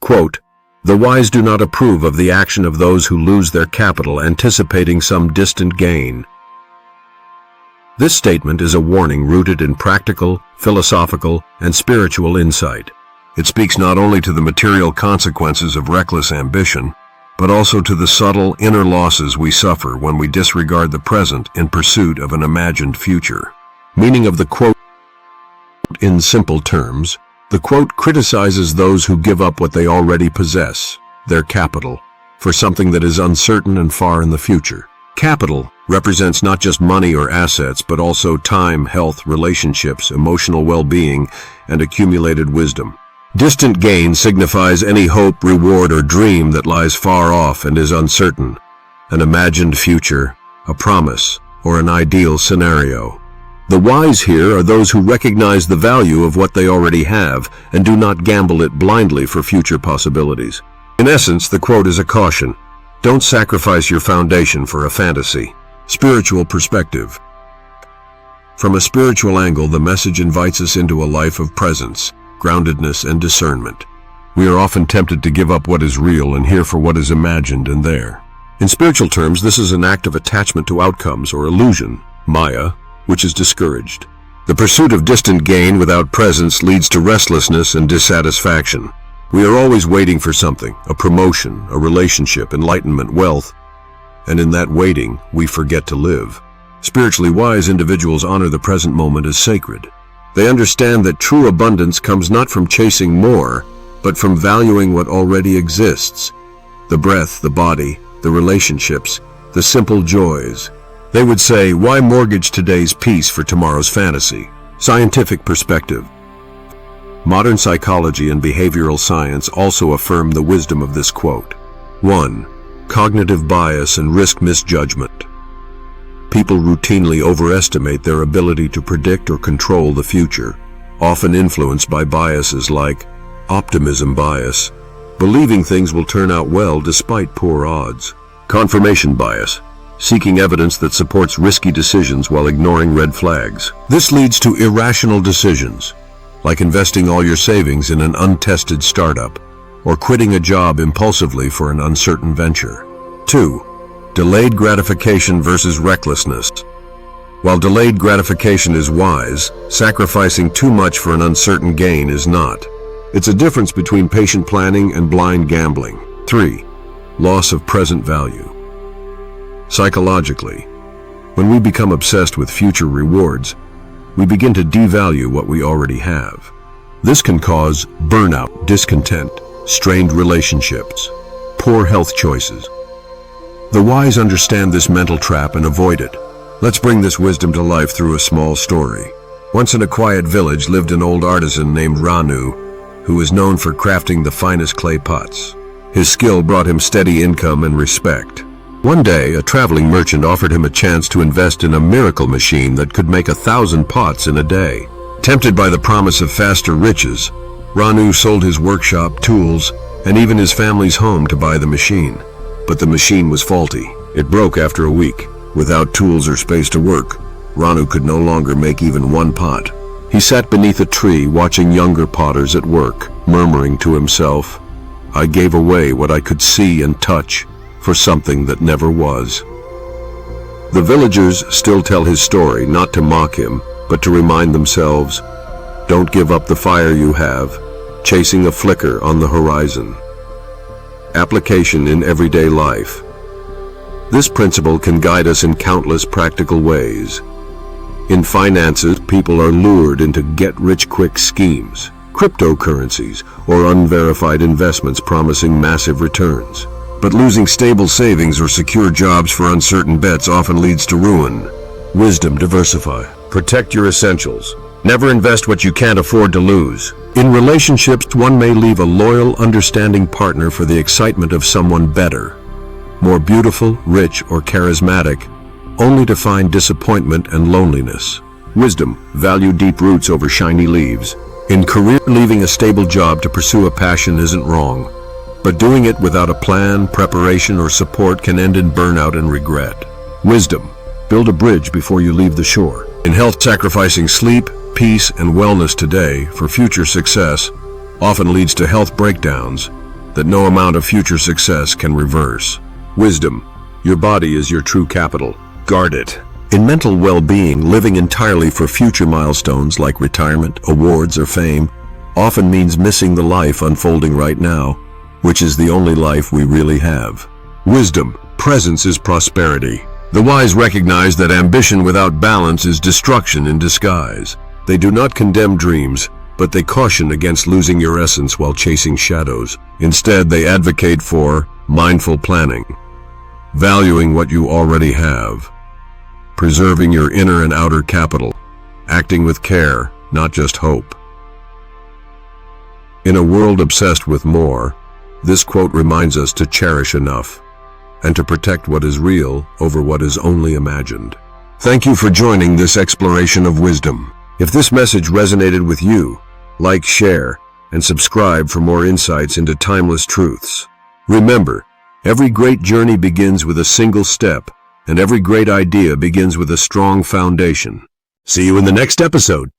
Quote, "The wise do not approve of the action of those who lose their capital anticipating some distant gain." This statement is a warning rooted in practical, philosophical, and spiritual insight. It speaks not only to the material consequences of reckless ambition, but also to the subtle inner losses we suffer when we disregard the present in pursuit of an imagined future. Meaning of the quote: in simple terms, the quote criticizes those who give up what they already possess, their capital, for something that is uncertain and far in the future. Capital represents not just money or assets, but also time, health, relationships, emotional well-being, and accumulated wisdom. Distant gain signifies any hope, reward, or dream that lies far off and is uncertain, an imagined future, a promise, or an ideal scenario. The wise here are those who recognize the value of what they already have and do not gamble it blindly for future possibilities. In essence, the quote is a caution. Don't sacrifice your foundation for a fantasy. Spiritual perspective. From a spiritual angle, the message invites us into a life of presence, groundedness, and discernment. We are often tempted to give up what is real and here for what is imagined and there. In spiritual terms, this is an act of attachment to outcomes or illusion, Maya, which is discouraged. The pursuit of distant gain without presence leads to restlessness and dissatisfaction. We are always waiting for something, a promotion, a relationship, enlightenment, wealth, and in that waiting, we forget to live. Spiritually wise individuals honor the present moment as sacred. They understand that true abundance comes not from chasing more, but from valuing what already exists. The breath, the body, the relationships, the simple joys. They would say, why mortgage today's peace for tomorrow's fantasy? Scientific perspective. Modern psychology and behavioral science also affirm the wisdom of this quote. 1. Cognitive bias and risk misjudgment. People routinely overestimate their ability to predict or control the future, often influenced by biases like optimism bias, believing things will turn out well despite poor odds. Confirmation bias, seeking evidence that supports risky decisions while ignoring red flags. This leads to irrational decisions, like investing all your savings in an untested startup, or quitting a job impulsively for an uncertain venture. 2. Delayed gratification versus recklessness. While delayed gratification is wise, sacrificing too much for an uncertain gain is not. It's a difference between patient planning and blind gambling. 3. Loss of present value. Psychologically, when we become obsessed with future rewards, we begin to devalue what we already have. This can cause burnout, discontent, strained relationships, poor health choices. The wise understand this mental trap and avoid it. Let's bring this wisdom to life through a small story. Once in a quiet village lived an old artisan named Ranu, who was known for crafting the finest clay pots. His skill brought him steady income and respect. One day, a traveling merchant offered him a chance to invest in a miracle machine that could make 1,000 pots in a day. Tempted by the promise of faster riches, Ranu sold his workshop, tools, and even his family's home to buy the machine. But the machine was faulty. It broke after a week. Without tools or space to work, Ranu could no longer make even one pot. He sat beneath a tree watching younger potters at work, murmuring to himself, "I gave away what I could see and touch for something that never was." The villagers still tell his story, not to mock him, but to remind themselves, don't give up the fire you have, chasing a flicker on the horizon. Application in everyday life. This principle can guide us in countless practical ways. In finances, people are lured into get-rich-quick schemes, cryptocurrencies, or unverified investments promising massive returns. But losing stable savings or secure jobs for uncertain bets often leads to ruin. Wisdom: diversify. Protect your essentials. Never invest what you can't afford to lose. In relationships, one may leave a loyal, understanding partner for the excitement of someone better, more beautiful, rich, or charismatic, only to find disappointment and loneliness. Wisdom: value deep roots over shiny leaves. In career, leaving a stable job to pursue a passion isn't wrong, but doing it without a plan, preparation, or support can end in burnout and regret. Wisdom: build a bridge before you leave the shore. In health, sacrificing sleep, peace, and wellness today for future success often leads to health breakdowns, that no amount of future success can reverse. Wisdom. Your body is your true capital. Guard it. In mental well-being, living entirely for future milestones like retirement, awards, or fame often means missing the life unfolding right now, which is the only life we really have. Wisdom. Presence is prosperity. The wise recognize that ambition without balance is destruction in disguise. They do not condemn dreams, but they caution against losing your essence while chasing shadows. Instead, they advocate for mindful planning, valuing what you already have, preserving your inner and outer capital, acting with care, not just hope. In a world obsessed with more, this quote reminds us to cherish enough and to protect what is real over what is only imagined. Thank you for joining this exploration of wisdom. If this message resonated with you, like, share, and subscribe for more insights into timeless truths. Remember, every great journey begins with a single step, and every great idea begins with a strong foundation. See you in the next episode.